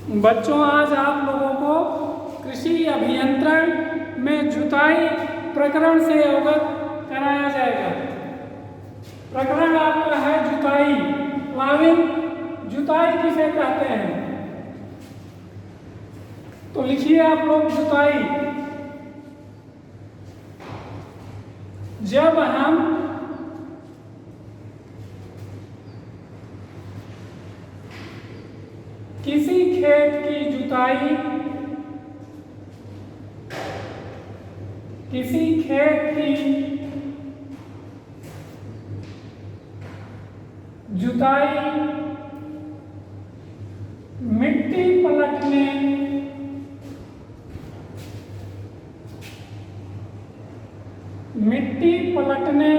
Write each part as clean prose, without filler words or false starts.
बच्चों, आज आप लोगों को कृषि अभियंत्रण में जुताई प्रकरण से अवगत कराया जाएगा। प्रकरण आपका है जुताई, प्लाविंग। जुताई किसे कहते हैं? तो लिखिए आप लोग जुताई। जब हम किसी खेत की जुताई, किसी खेत की जुताई मिट्टी पलटने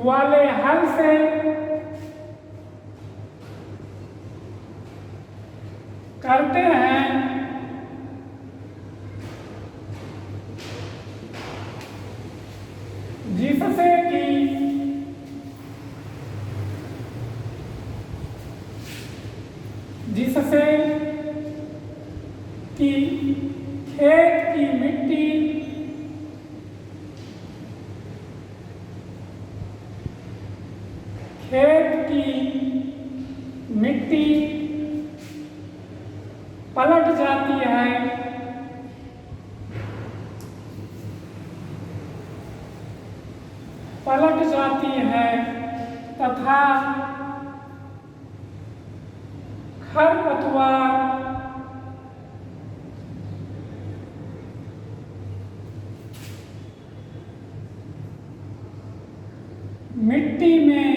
वाले हल से करते हैं, जिससे कि खेत की मिट्टी पलट जाती है तथा खरपतवार मिट्टी में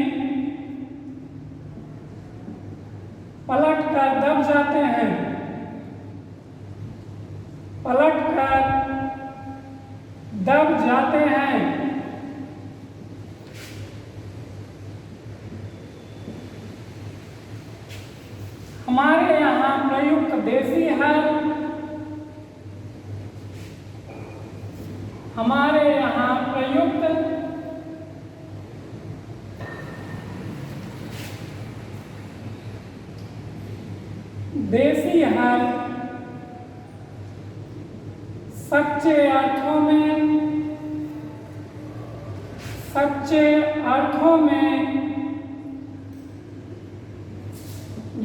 पलटकर दब जाते हैं, हमारे यहाँ प्रयुक्त देसी हल, सच्चे अर्थों में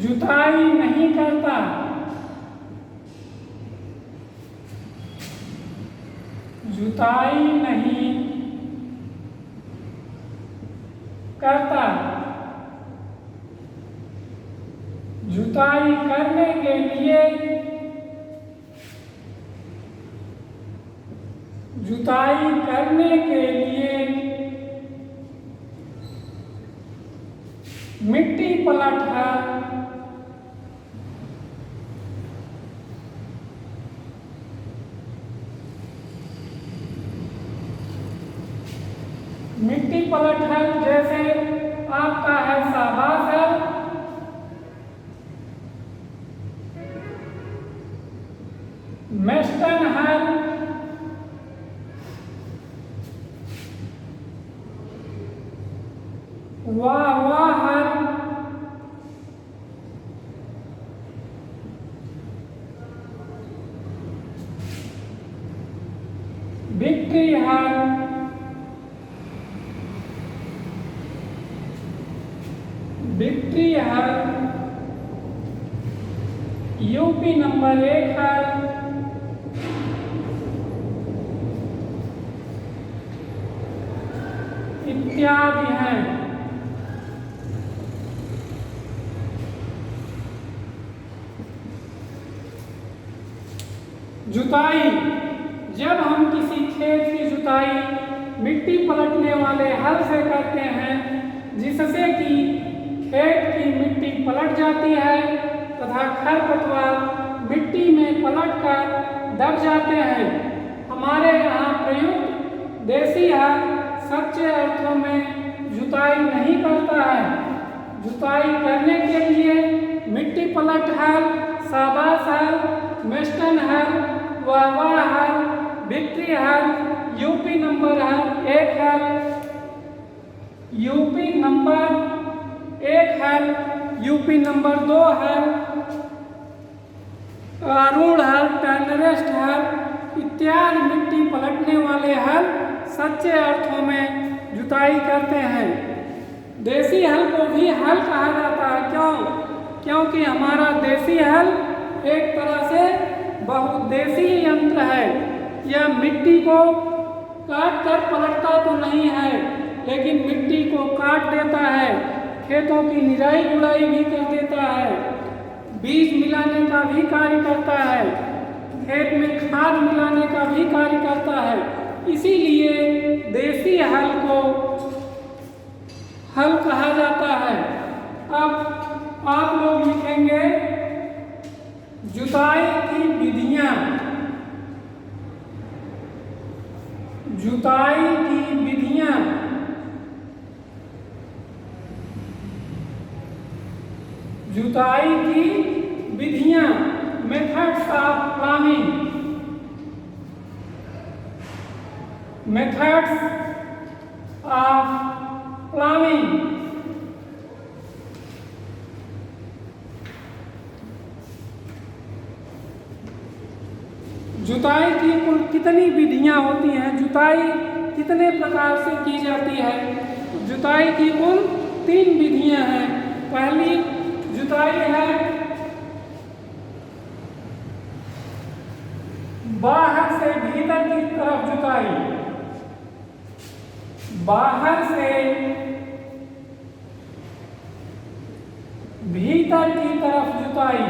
जुताई नहीं करता। जुताई करने के लिए मिट्टी पलट हल जैसे आपका है शाबाश हल, मेस्टन हल, वाह हल, विक्ट्री हल, यूपी नंबर 1 हल, इत्यादि हैं। जुताई, जब हम किसी खेत की जुताई मिट्टी पलटने वाले हल से करते हैं, जिससे कि खेत की मिट्टी पलट जाती है तथा खरपतवार मिट्टी में पलटकर दब जाते हैं, हमारे यहाँ प्रयुक्त देसी हल सच्चे अर्थों में जुताई नहीं करता है। जुताई करने के लिए मिट्टी पलट हल, शाबाश हल, मेस्टन हल, वाह हल, विक्ट्री हल, यूपी नंबर 1 हल हल, यूपी नंबर 2 हल, आरूढ़ हल, टर्नरेस्ट हल इत्यादि मिट्टी पलटने वाले हल सच्चे अर्थों में जुताई करते हैं। देसी हल को भी हल कहा जाता है। क्यों? क्योंकि हमारा देसी हल एक तरह से बहुउद्देशीय यंत्र है। यह मिट्टी को काट कर पलटता तो नहीं है, लेकिन मिट्टी को काट देता है, खेतों की निराई गुड़ाई भी कर देता है, बीज मिलाने का भी कार्य करता है, खेत में खाद मिलाने का भी कार्य करता है। इसीलिए देसी हल को हल कहा जाता है। अब आप लोग लिखेंगे जुताई की विधियां। जुताई की विधियां। जुताई की विधियां, methods of planning. Methods of planning. जुताई की कुल कितनी विधियां होती हैं? जुताई कितने प्रकार से की जाती है? जुताई की कुल 3 विधियां हैं। पहली जुताई है बाहर से भीतर की तरफ जुताई। बाहर से भीतर की तरफ जुताई।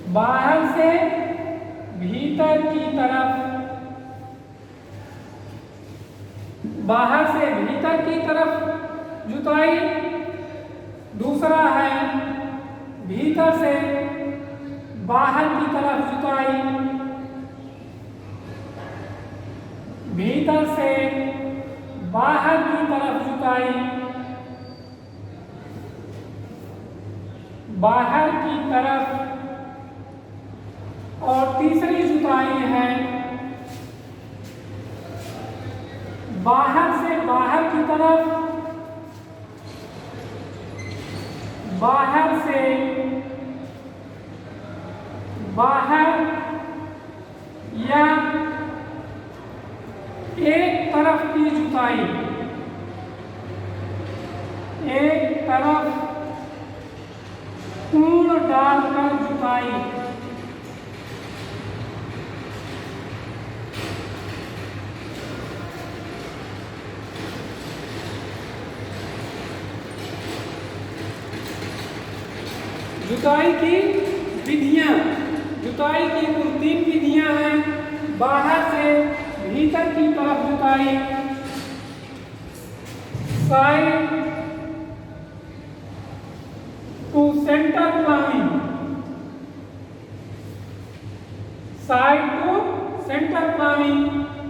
बाहर से भीतर की तरफ, बाहर से भीतर की तरफ जुताई। दूसरा है भीतर से बाहर की तरफ जुताई। भीतर से बाहर की तरफ जुताई। बाहर की तरफ। और तीसरी जुताई है बाहर से बाहर की तरफ। बाहर से बाहर या एक तरफ की जुताई। एक तरफ पूर्ण डालकर जुताई। जुताई की विधियां। जुताई की कुल 3 विधियां हैं। बाहर से भीतर की तरफ जुताई, side to centre planning. Side to centre planning.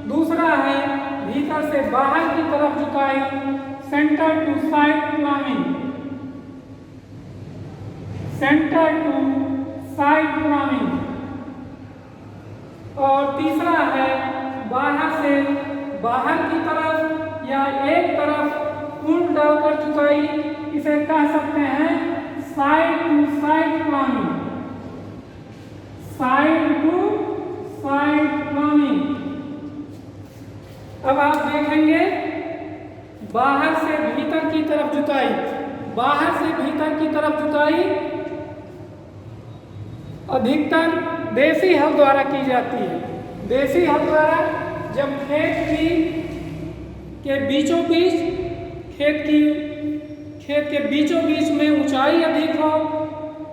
दूसरा है भीतर से बाहर की तरफ जुताई, centre to side planning. Centre to side planning. और तीसरा है बाहर से बाहर की तरफ या एक तरफ पूर्ण डालकर जुताई। इसे कह सकते हैं side to side planning. Side to side planning. अब आप देखेंगे बाहर से भीतर की तरफ जुताई। बाहर से भीतर की तरफ जुताई अधिकतर देसी हल द्वारा की जाती है। देसी हल द्वारा जब के बीचों बीच खेत के बीचों बीच में ऊंचाई अधिक हो,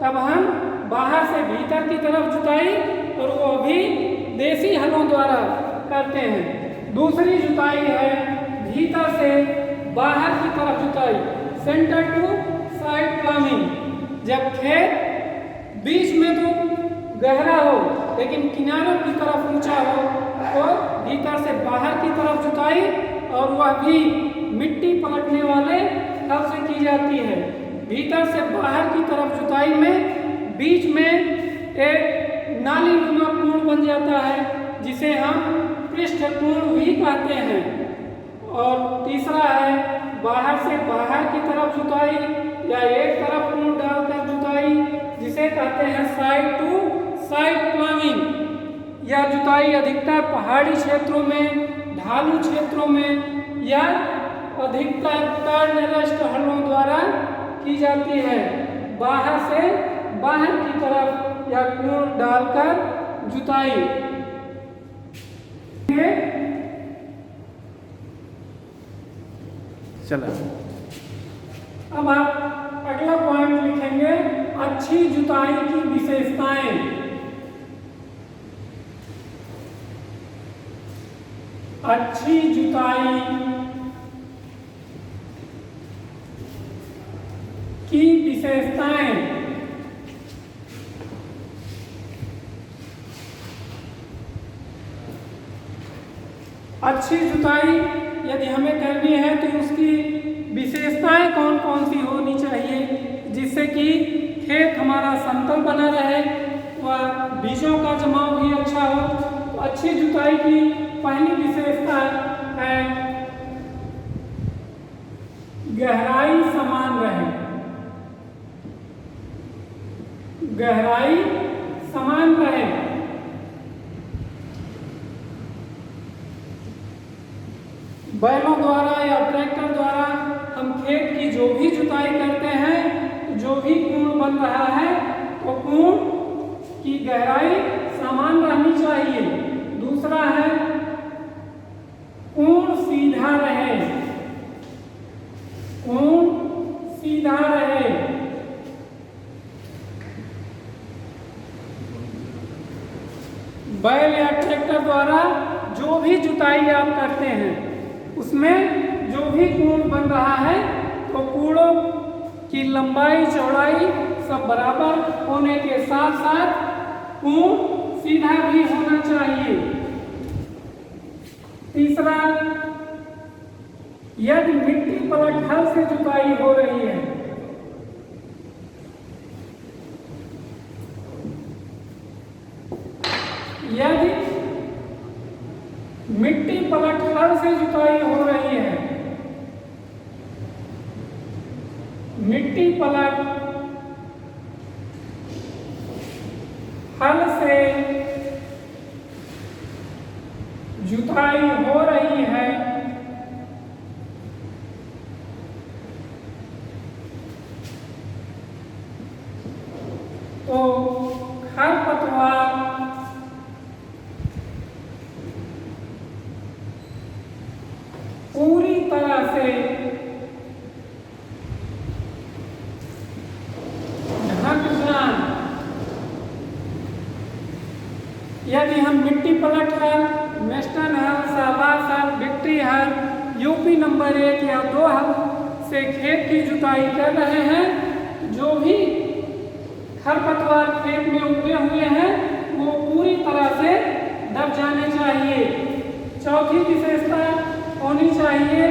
तब हम बाहर से भीतर की तरफ जुताई, और वो भी देसी हलों द्वारा करते हैं। दूसरी जुताई है भीतर से बाहर की तरफ जुताई, सेंटर टू साइड प्लानिंग। जब खेत बीच में तो गहरा हो लेकिन किनारों की तरफ ऊंचा हो, तो भीतर से बाहर की तरफ जुताई, और वह भी मिट्टी पलटने वाले हल से की जाती है। भीतर से बाहर की तरफ जुताई में बीच में एक नाली नुमा कोण बन जाता है, जिसे हम पृष्ठ कोण भी कहते हैं। और तीसरा है बाहर से बाहर की तरफ जुताई या एक तरफ कूण डालकर जुताई, जिसे कहते हैं साइड टू साइड प्लाविंग। यह जुताई अधिकतर पहाड़ी क्षेत्रों में, ढालू क्षेत्रों में या अधिकतर टर्नरेस्ट हलों द्वारा की जाती है। बाहर से बाहर की तरफ या कूण डालकर जुताई। चलो अब आप अगला पॉइंट लिखेंगे, अच्छी जुताई की विशेषताएं। अच्छी जुताई की विशेषताएं। अच्छी जुताई यदि हमें करनी है तो उसकी विशेषताएं कौन कौन सी होनी चाहिए, जिससे कि खेत हमारा समतल बना रहे व बीजों का जमाव भी अच्छा हो। तो अच्छी जुताई की पहली विशेषता है गहराई समान रहे। गहराई समान रहे। बैलों द्वारा या ट्रैक्टर द्वारा हम खेत की जो भी जुताई करते हैं, जो भी कूण बन रहा है तो कूण की गहराई समान रहनी चाहिए। दूसरा है कूण सीधा रहे। कूण सीधा रहे। बैल या ट्रैक्टर द्वारा जो भी जुताई आप करते हैं उसमें जो भी कूण बन रहा है तो कूड़ों की लंबाई चौड़ाई सब बराबर होने के साथ साथ कूण सीधा भी होना चाहिए। तीसरा, यदि मिट्टी पलट हल से जुताई हो रही है, यदि मिट्टी पलट हल से जुताई हो रही है, मिट्टी पलट हल से जुताई हो रही है तो खरपतवार पूरी तरह से ढक जान। यदि हम मिट्टी पलट हल, वेस्टर्न हल, शाहबाज हल, विक्ट्री हल, यूपी नंबर 1 या 2 हल से खेत की जुताई कर रहे हैं, जो भी खरपतवार खेत में उगे हुए हैं वो पूरी तरह से दब जाने चाहिए। चौथी विशेषता होनी चाहिए,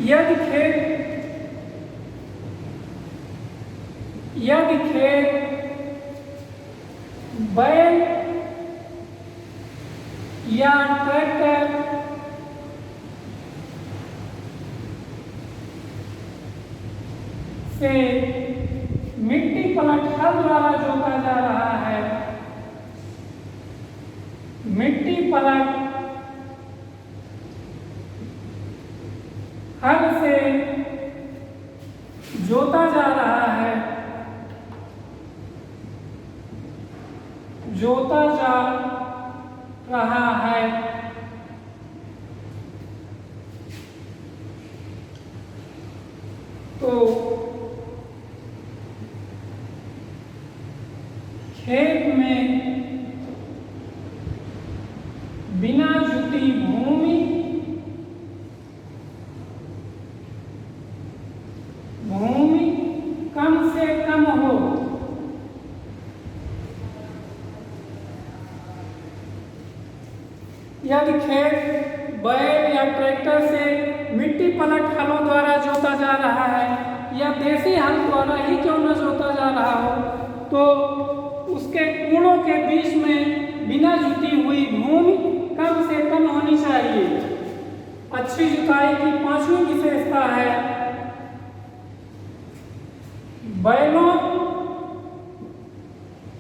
यदि खेत बैल या ट्रैक्टर से मिट्टी पलट हल द्वारा जोता जा रहा है, मिट्टी पलट हल से जोता जा रहा है, जोता जा रहा है तो खेत में बिना जुती भूमि कम से कम हो। यदि खेत बैल या ट्रैक्टर से मिट्टी पलट हलों द्वारा जोता जा रहा है या देसी हल द्वारा ही क्यों न जोता जा रहा हो, तो उसके कूणों के बीच में बिना जुती हुई भूमि कम से कम होनी चाहिए। अच्छी जुताई की पांचवी विशेषता है बैलों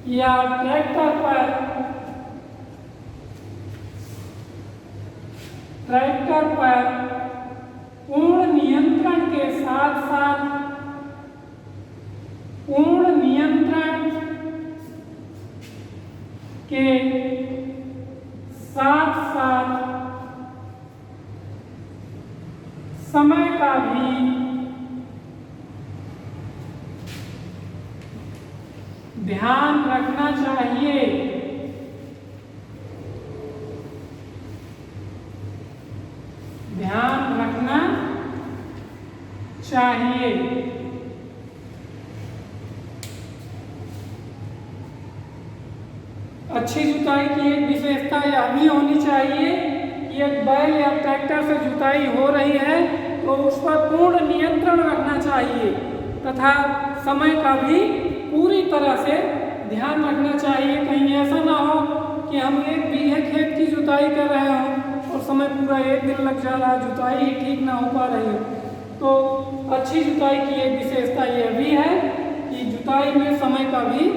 या ट्रैक्टर पर पूर्ण नियंत्रण के साथ समय का भी ध्यान रखना चाहिए। अच्छी जुताई की एक विशेषता यह भी होनी चाहिए कि एक बैल या ट्रैक्टर से जुताई हो रही है तो उस पर पूर्ण नियंत्रण रखना चाहिए तथा समय का भी पूरी तरह से ध्यान रखना चाहिए। कहीं ऐसा ना हो कि हम 1 बीघे खेत की जुताई कर रहे हों और समय पूरा 1 दिन लग जा रहा है, जुताई ही ठीक ना हो पा रही है। तो अच्छी जुताई की एक विशेषता यह भी है कि जुताई में समय का भी